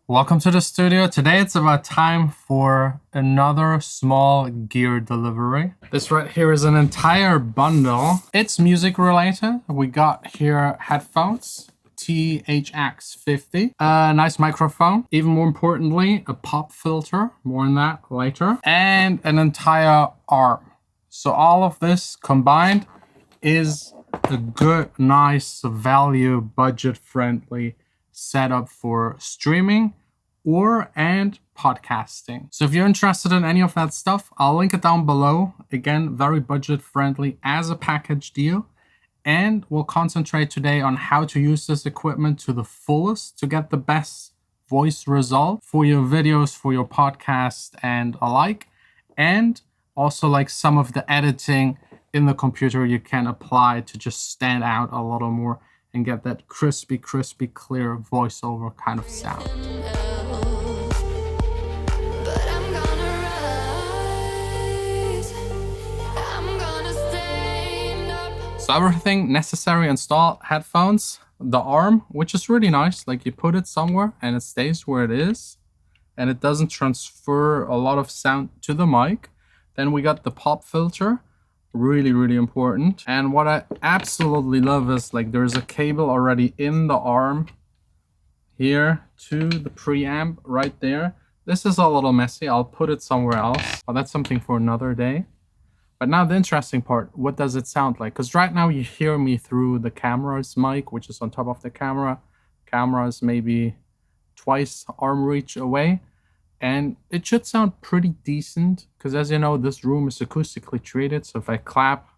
Welcome to the studio. Today it's about time for another small gear delivery. This right here is an entire bundle. It's music related. We got here headphones, THX50, a nice microphone, even more importantly, a pop filter, more on that later, and an entire arm. So all of this combined is a good, nice, value, budget-friendly setup for streaming and podcasting. So if you're interested in any of that stuff, I'll link it down below. Again, very budget-friendly as a package deal. And we'll concentrate today on how to use this equipment to the fullest to get the best voice result for your videos, for your podcast, and alike. And also like some of the editing in the computer you can apply to just stand out a little more and get that crispy, clear voiceover kind of sound. So everything necessary installed: headphones, the arm, which is really nice. Like you put it somewhere and it stays where it is and it doesn't transfer a lot of sound to the mic. Then we got the pop filter. Really important. And what I absolutely love is like there's a cable already in the arm here to the preamp right there. This is a little messy. I'll put it somewhere else, but that's something for another day. But now the interesting part, what does it sound like? Because right now you hear me through the camera's mic, which is on top of the camera. Camera is maybe twice arm reach away. And it should sound pretty decent because, as you know, this room is acoustically treated. So if I clap,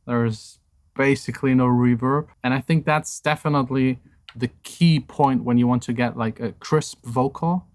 there's basically no reverb. And I think that's definitely the key point when you want to get like a crisp vocal.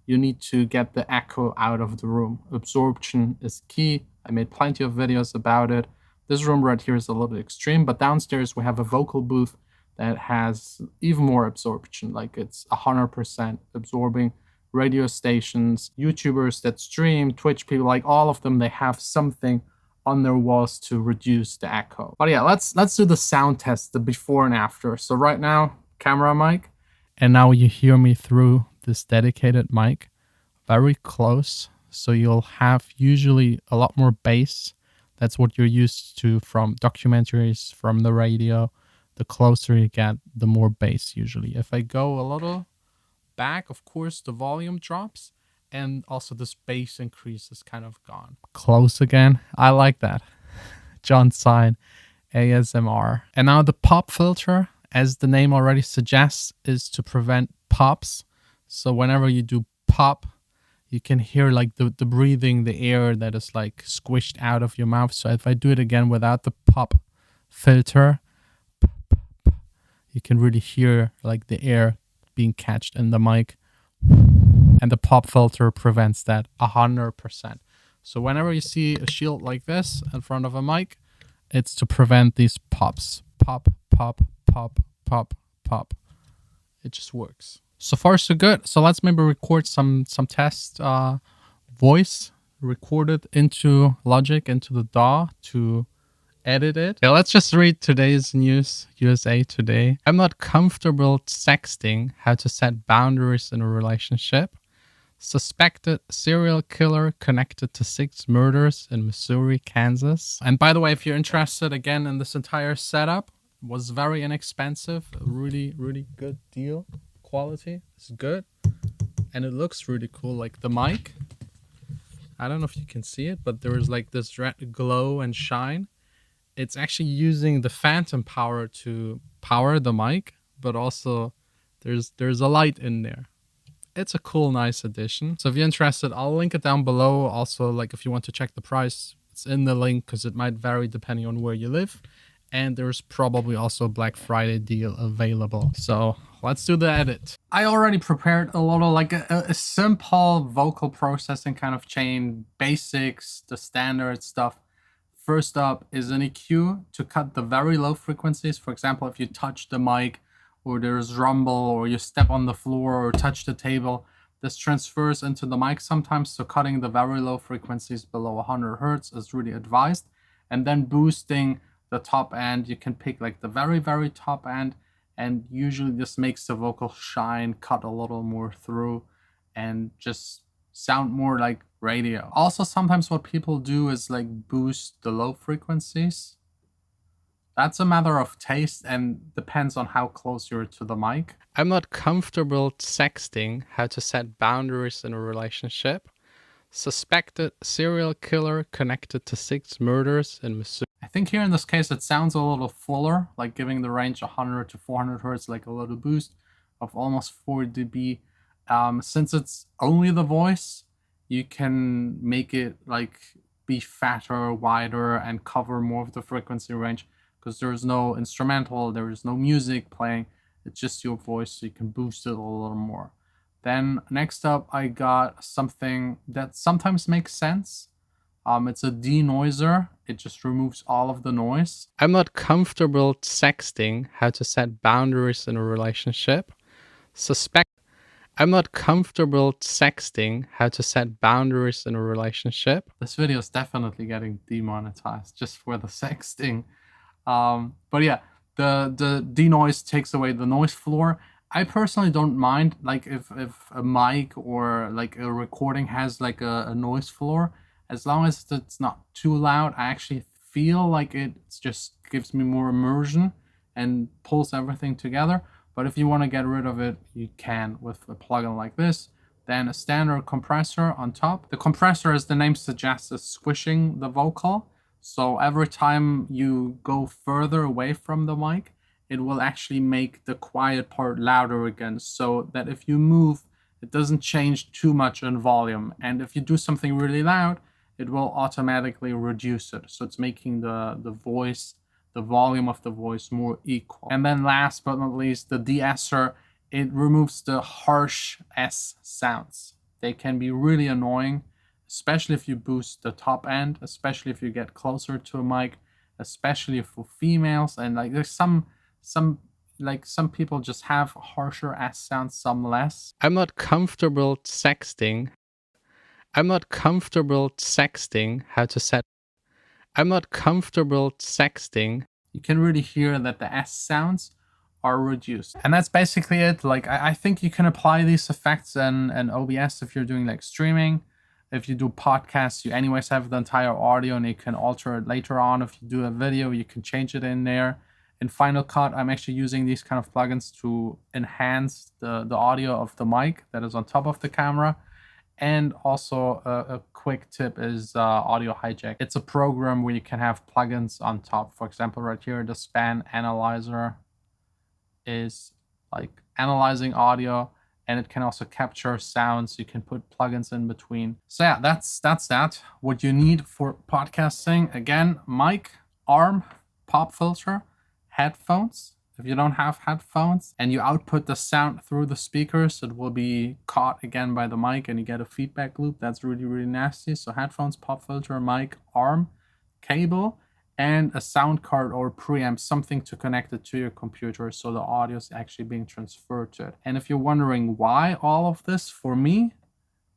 You need to get the echo out of the room. Absorption is key. I made plenty of videos about it. This room right here is a little bit extreme, but downstairs we have a vocal booth that has even more absorption, like it's 100% absorbing. Radio stations, YouTubers that stream, Twitch people, like all of them, they have something on their walls to reduce the echo. But yeah, let's do the sound test, the before and after. So right now, camera mic, and now you hear me through this dedicated mic, very close. So you'll have usually a lot more bass. That's what you're used to from documentaries, from the radio. The closer you get, the more bass usually. If I go a little back, of course, the volume drops and also this bass increase is kind of gone. Close again. I like that. John Sign, ASMR. And now the pop filter, as the name already suggests, is to prevent pops. So whenever you do pop, you can hear like the breathing, the air that is like squished out of your mouth. So if I do it again without the pop filter, you can really hear like the air being catched in the mic, and the pop filter prevents that 100%. So whenever you see a shield like this in front of a mic, it's to prevent these pops. Pop, pop, pop, pop, pop. It just works. So far so good. So let's maybe record some test voice recorded into Logic, into the DAW to edit it. Yeah, let's just read today's news, USA Today. I'm not comfortable sexting, how to set boundaries in a relationship. Suspected serial killer connected to 6 murders in Missouri, Kansas. And by the way, if you're interested again in this entire setup, it was very inexpensive. A really good deal. Quality is good. And it looks really cool. Like the mic, I don't know if you can see it, but there is like this red glow and shine. It's actually using the phantom power to power the mic, but also there's a light in there. It's a cool, nice addition. So if you're interested, I'll link it down below. Also, like if you want to check the price, it's in the link because it might vary depending on where you live. And there's probably also a Black Friday deal available. So let's do the edit. I already prepared a little, like a simple vocal processing kind of chain, basics, the standard stuff. First up is an EQ to cut the very low frequencies. For example, if you touch the mic or there's rumble or you step on the floor or touch the table, this transfers into the mic sometimes. So cutting the very low frequencies below 100 Hertz is really advised. And then boosting the top end, you can pick like the very top end And usually this makes the vocal shine, cut a little more through, and just sound more like radio. Also, sometimes what people do is like boost the low frequencies. That's a matter of taste and depends on how close you're to the mic. I'm not comfortable sexting how to set boundaries in a relationship. Suspected serial killer connected to 6 murders in Missouri. I think here in this case it sounds a little fuller, like giving the range 100 to 400 hertz, like a little boost of almost 4 dB. Since it's only the voice, you can make it like be fatter, wider, and cover more of the frequency range because there's no instrumental, there is no music playing. It's just your voice, so you can boost it a little more. Then next up, I got something that sometimes makes sense. It's a denoiser. It just removes all of the noise. I'm not comfortable sexting how to set boundaries in a relationship. I'm not comfortable sexting how to set boundaries in a relationship. This video is definitely getting demonetized just for the sexting. But yeah, the denoise takes away the noise floor. I personally don't mind, like if a mic or like a recording has like a noise floor, as long as it's not too loud. I actually feel like it just gives me more immersion and pulls everything together. But if you want to get rid of it, you can with a plugin like this. Then a standard compressor on top. The compressor, as the name suggests, is squishing the vocal. So every time you go further away from the mic, it will actually make the quiet part louder again, so that if you move, it doesn't change too much in volume. And if you do something really loud, it will automatically reduce it. So it's making the voice, the volume of the voice more equal. And then last but not least, the de-esser, it removes the harsh S sounds. They can be really annoying, especially if you boost the top end, especially if you get closer to a mic, especially for females. And like there's some people just have harsher S sounds, some less. I'm not comfortable sexting how to set. I'm not comfortable sexting. You can really hear that the S sounds are reduced. And that's basically it. Like I think you can apply these effects in OBS if you're doing like streaming. If you do podcasts, you anyways have the entire audio and you can alter it later on. If you do a video, you can change it in there. In Final Cut, I'm actually using these kind of plugins to enhance the audio of the mic that is on top of the camera. And also a quick tip is Audio Hijack. It's a program where you can have plugins on top. For example, right here, the span analyzer is like analyzing audio, and it can also capture sounds. You can put plugins in between. So yeah, that's that. What you need for podcasting, again, mic, arm, pop filter, headphones. If you don't have headphones and you output the sound through the speakers, it will be caught again by the mic and you get a feedback loop. That's really, really nasty. So headphones, pop filter, mic, arm, cable, and a sound card or preamp, something to connect it to your computer so the audio is actually being transferred to it. And if you're wondering why all of this for me,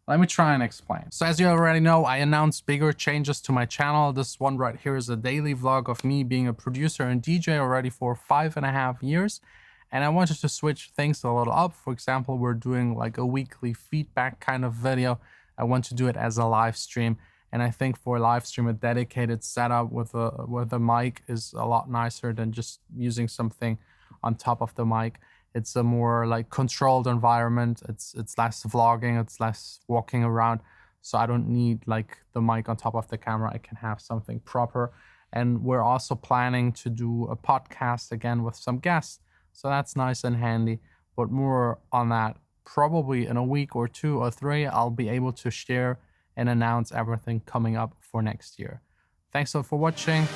let me try and explain. So as you already know, I announced bigger changes to my channel. This one right here is a daily vlog of me being a producer and DJ already for 5.5 years. And I wanted to switch things a little up. For example, we're doing like a weekly feedback kind of video. I want to do it as a live stream. And I think for a live stream, a dedicated setup with a mic is a lot nicer than just using something on top of the mic. It's a more like controlled environment. It's less vlogging, it's less walking around. So I don't need like the mic on top of the camera. I can have something proper. And we're also planning to do a podcast again with some guests. So that's nice and handy, but more on that probably in a week or 2 or 3. I'll be able to share and announce everything coming up for next year. Thanks a lot for watching.